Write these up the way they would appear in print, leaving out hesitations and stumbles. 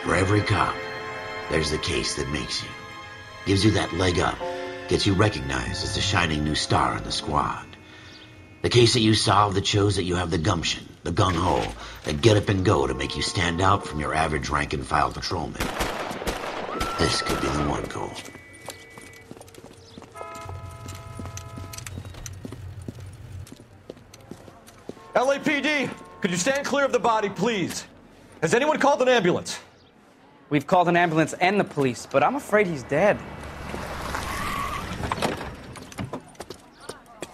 For every cop, there's the case that makes you. Gives you that leg up, gets you recognized as the shining new star in the squad. The case that you solve that shows that you have the gumption, the gung-ho, that get up and go to make you stand out from your average rank-and-file patrolman. This could be the one, Cole. LAPD, could you stand clear of the body, please? Has anyone called an ambulance? We've called an ambulance and the police, but I'm afraid he's dead.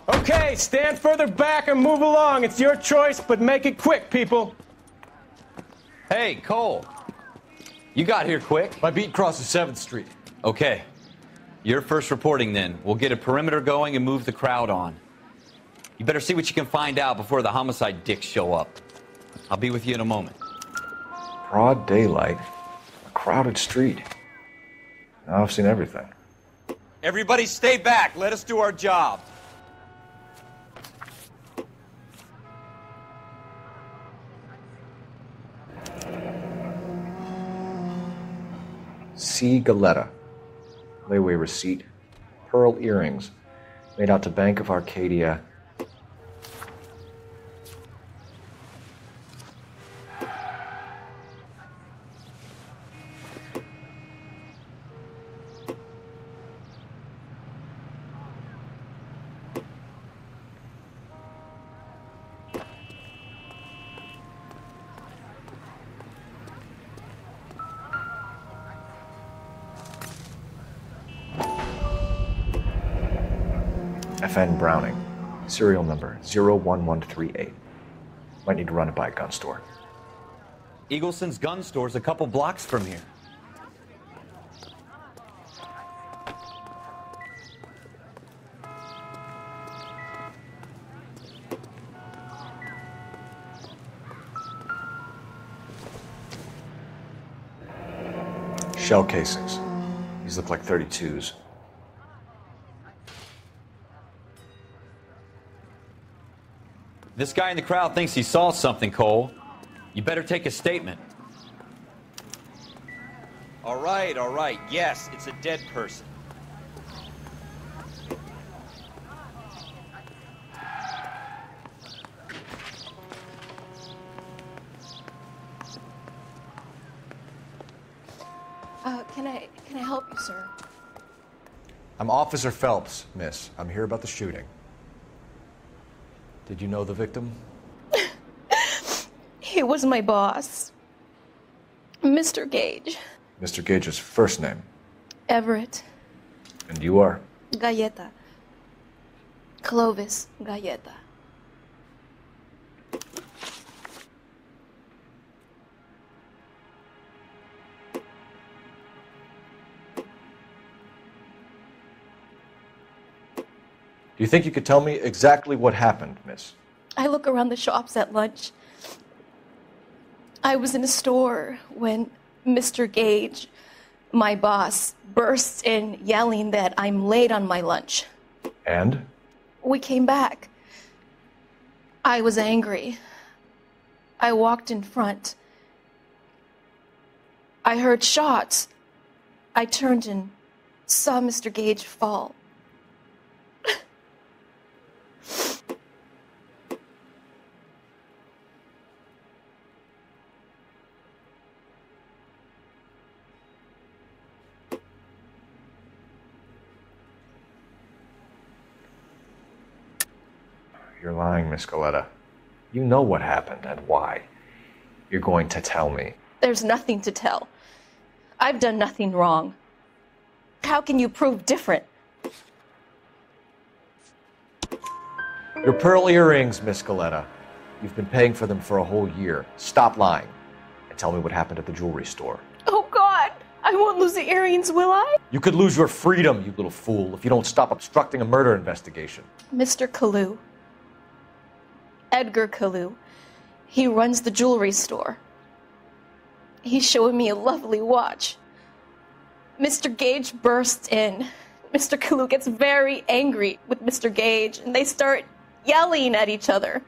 Okay, stand further back and move along. It's your choice, but make it quick, people. Hey, Cole. You got here quick. My beat crosses 7th Street. Okay. You're first reporting then. We'll get a perimeter going and move the crowd on. You better see what you can find out before the homicide dicks show up. I'll be with you in a moment. Broad daylight, a crowded street. Now I've seen everything. Everybody stay back. Let us do our job. C. Galetta. Layaway receipt. Pearl earrings. Made out to Bank of Arcadia. FN Browning, serial number 01138. Might need to run it by a gun store. Eagleson's gun store's a couple blocks from here. Shell casings. These look like 32s. This guy in the crowd thinks he saw something, Cole. You better take a statement. All right. Yes, it's a dead person. Can I help you, sir? I'm Officer Phelps, miss. I'm here about the shooting. Did you know the victim? He was my boss, Mr. Gage. Mr. Gage's first name. Everett. And you are? Galleta. Clovis Galleta. Do you think you could tell me exactly what happened, miss? I look around the shops at lunch. I was in a store when Mr. Gage, my boss, bursts in yelling that I'm late on my lunch. And? We came back. I was angry. I walked in front. I heard shots. I turned and saw Mr. Gage fall. You're lying, Miss Galetta. You know what happened and why. You're going to tell me. There's nothing to tell. I've done nothing wrong. How can you prove different? Your pearl earrings, Miss Galetta. You've been paying for them for a whole year. Stop lying and tell me what happened at the jewelry store. Oh, God! I won't lose the earrings, will I? You could lose your freedom, you little fool, if you don't stop obstructing a murder investigation. Mr. Kalu. Edgar Kalu. He runs the jewelry store. He's showing me a lovely watch. Mr. Gage bursts in. Mr. Kalu gets very angry with Mr. Gage, and they start yelling at each other.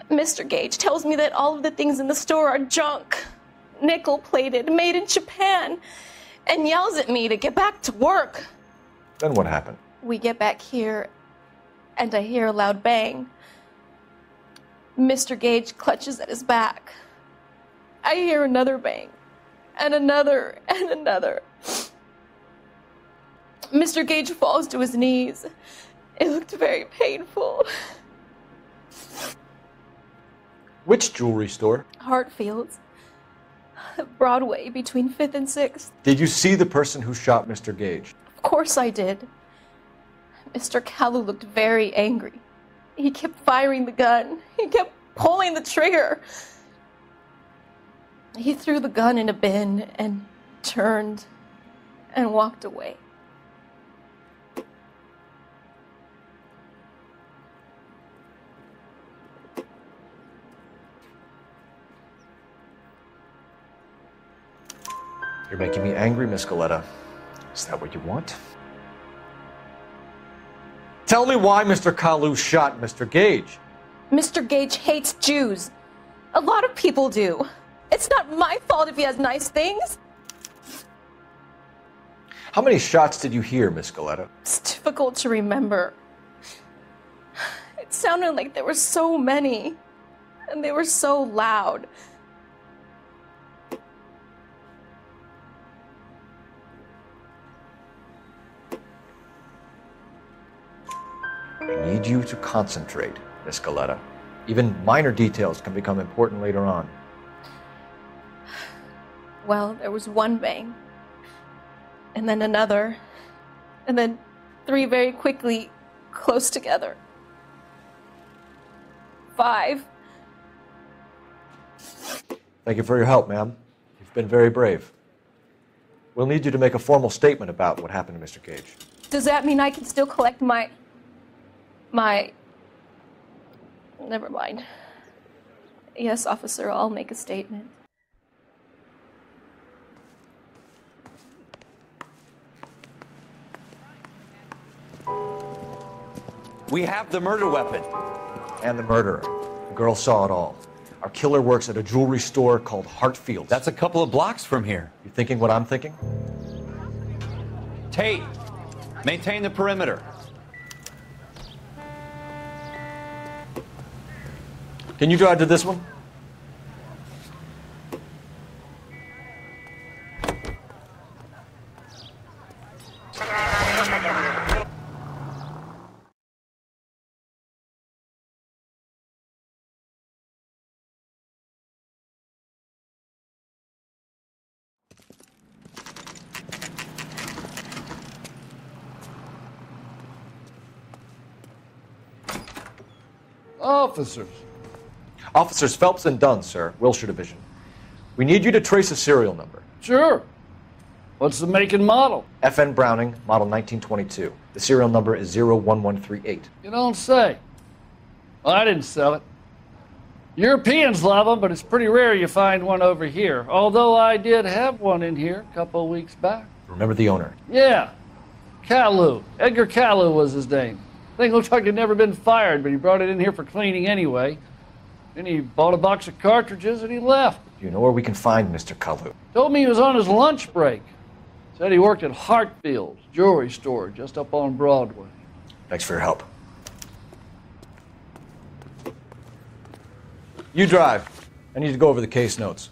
Mr. Gage tells me that all of the things in the store are junk. nickel-plated, made in Japan, and yells at me to get back to work. Then what happened? We get back here, and I hear a loud bang. Mr. Gage clutches at his back. I hear another bang, and another, and another. Mr. Gage falls to his knees. It looked very painful. Which jewelry store? Hartfield's. Broadway, between 5th and 6th. Did you see the person who shot Mr. Gage? Of course I did. Mr. Kalu looked very angry. He kept firing the gun. He kept pulling the trigger. He threw the gun in a bin and turned and walked away. You're making me angry, Miss Goleta. Is that what you want? Tell me why Mr. Kalu shot Mr. Gage. Mr. Gage hates Jews. A lot of people do. It's not my fault if he has nice things. How many shots did you hear, Miss Goleta? It's difficult to remember. It sounded like there were so many, and they were so loud. I need you to concentrate, Miss Goleta. Even minor details can become important later on. Well, there was one bang, and then another, and then 3 very quickly, close together. 5. Thank you for your help, ma'am. You've been very brave. We'll need you to make a formal statement about what happened to Mr. Gage. Does that mean I can still collect my... Never mind. Yes, officer, I'll make a statement. We have the murder weapon. And the murderer. The girl saw it all. Our killer works at a jewelry store called Hartfield's. That's a couple of blocks from here. You thinking what I'm thinking? Tate, maintain the perimeter. Can you drive to this one? Officers. Officers Phelps and Dunn, sir, Wilshire Division. We need you to trace a serial number. Sure. What's the make and model? FN Browning, model 1922. The serial number is 01138. You don't say. Well, I didn't sell it. Europeans love them, but it's pretty rare you find one over here. Although I did have one in here a couple of weeks back. Remember the owner? Yeah. Kalu. Edgar Kalu was his name. Thing looked like he'd never been fired, but he brought it in here for cleaning anyway. Then he bought a box of cartridges and he left. Do you know where we can find Mr. Kalu? Told me he was on his lunch break. Said he worked at Hartfield's jewelry store just up on Broadway. Thanks for your help. You drive. I need to go over the case notes.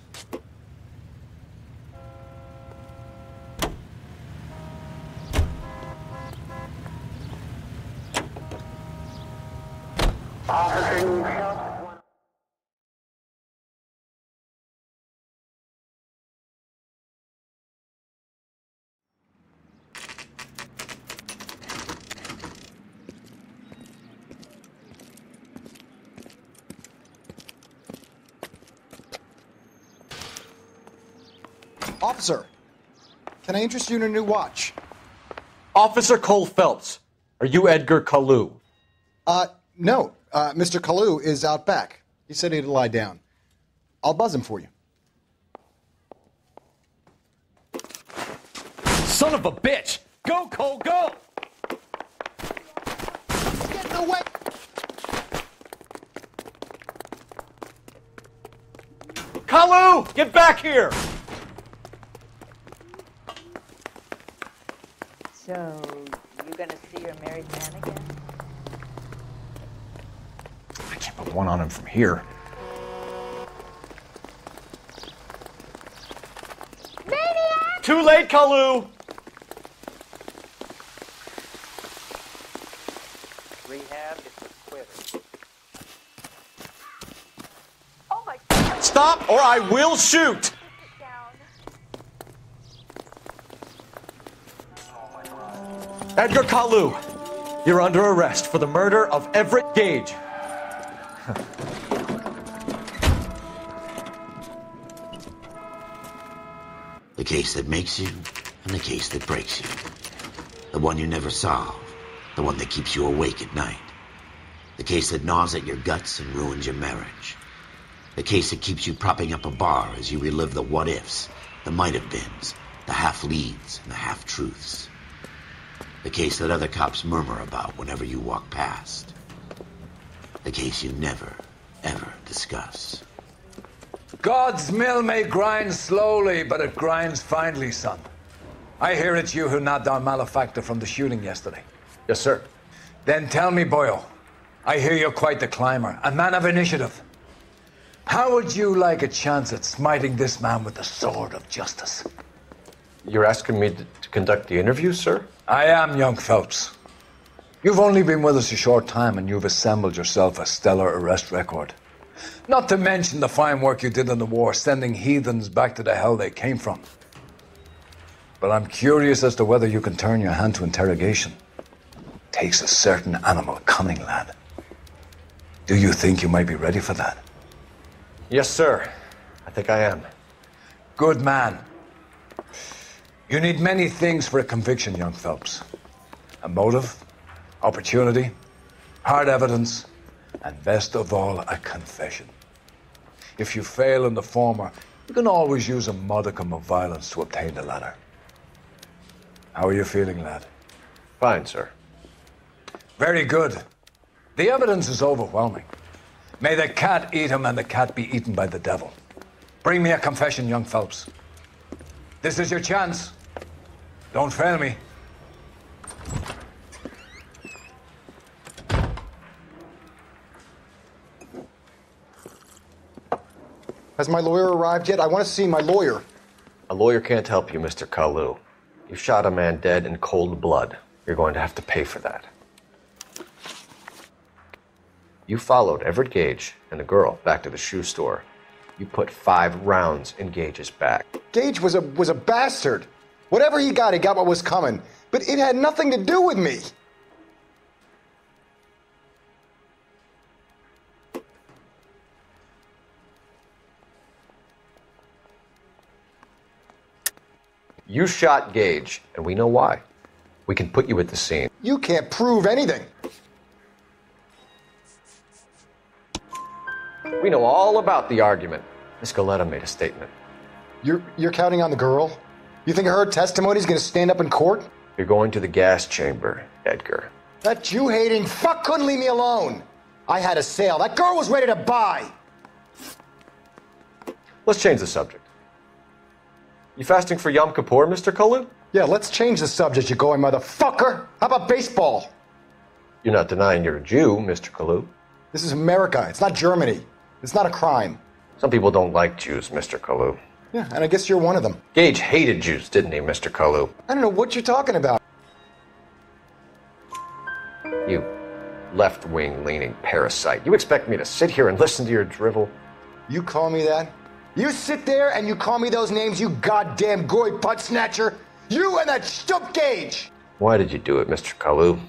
Officer, can I interest you in a new watch? Officer Cole Phelps, are you Edgar Kalu? No. Mr. Kalu is out back. He said he'd lie down. I'll buzz him for you. Son of a bitch! Go, Cole, go! Get in the way! Kalu, get back here! So, you gonna see your married man again? I can't put one on him from here. Maniac! Too late, Kalu! Rehab is for quitters. Oh my God! Stop or I will shoot! Edgar Kalu, you're under arrest for the murder of Everett Gage. The case that makes you and the case that breaks you. The one you never solve. The one that keeps you awake at night. The case that gnaws at your guts and ruins your marriage. The case that keeps you propping up a bar as you relive the what-ifs, the might-have-beens, the half-leads, and the half-truths. The case that other cops murmur about whenever you walk past. The case you never, ever discuss. God's mill may grind slowly, but it grinds finely, son. I hear it's you who nabbed our malefactor from the shooting yesterday. Yes, sir. Then tell me, boyo, I hear you're quite the climber, a man of initiative. How would you like a chance at smiting this man with the sword of justice? You're asking me to conduct the interview, sir? I am, young Phelps. You've only been with us a short time and you've assembled yourself a stellar arrest record. Not to mention the fine work you did in the war, sending heathens back to the hell they came from. But I'm curious as to whether you can turn your hand to interrogation. Takes a certain animal cunning, lad. Do you think you might be ready for that? Yes, sir. I think I am. Good man. You need many things for a conviction, young Phelps. A motive, opportunity, hard evidence, and best of all, a confession. If you fail in the former, you can always use a modicum of violence to obtain the latter. How are you feeling, lad? Fine, sir. Very good. The evidence is overwhelming. May the cat eat him and the cat be eaten by the devil. Bring me a confession, young Phelps. This is your chance. Don't fail me. Has my lawyer arrived yet? I want to see my lawyer. A lawyer can't help you, Mr. Kalu. You shot a man dead in cold blood. You're going to have to pay for that. You followed Everett Gage and the girl back to the shoe store. You put 5 rounds in Gage's back. Gage was a bastard. Whatever he got what was coming. But it had nothing to do with me. You shot Gage, and we know why. We can put you at the scene. You can't prove anything. We know all about the argument. Miss Galetta made a statement. You're counting on the girl? You think her testimony's gonna stand up in court? You're going to the gas chamber, Edgar. That Jew-hating fuck couldn't leave me alone. I had a sale. That girl was ready to buy. Let's change the subject. You fasting for Yom Kippur, Mr. Kalu? Yeah, let's change the subject, you going motherfucker. How about baseball? You're not denying you're a Jew, Mr. Kalu. This is America. It's not Germany. It's not a crime. Some people don't like Jews, Mr. Kalu. Yeah, and I guess you're one of them. Gage hated Jews, didn't he, Mr. Kalu? I don't know what you're talking about. You left-wing leaning parasite. You expect me to sit here and listen to your drivel? You call me that? You sit there and you call me those names, you goddamn goy putt snatcher? You and that stup Gage! Why did you do it, Mr. Kalu?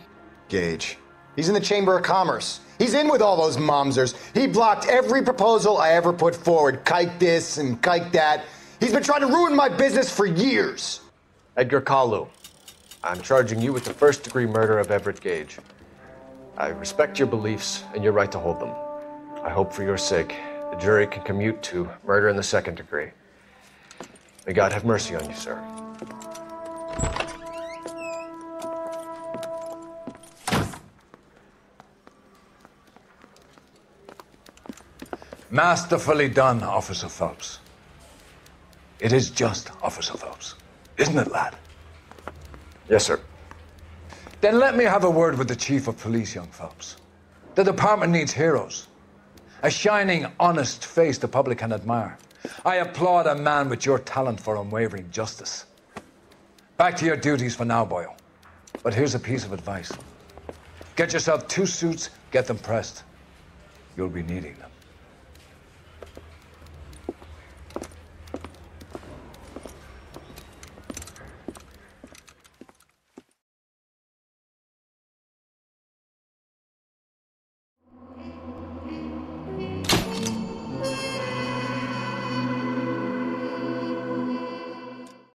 Gage. He's in the Chamber of Commerce. He's in with all those momsers. He blocked every proposal I ever put forward. Kike this and kike that. He's been trying to ruin my business for years. Edgar Kalu, I'm charging you with the first-degree murder of Everett Gage. I respect your beliefs and your right to hold them. I hope for your sake the jury can commute to murder in the second degree. May God have mercy on you, sir. Masterfully done, Officer Phelps. It is just Officer Phelps, isn't it, lad? Yes, sir. Then let me have a word with the Chief of Police, young Phelps. The department needs heroes. A shining, honest face the public can admire. I applaud a man with your talent for unwavering justice. Back to your duties for now, boyo. But here's a piece of advice. Get yourself 2 suits, get them pressed. You'll be needing them.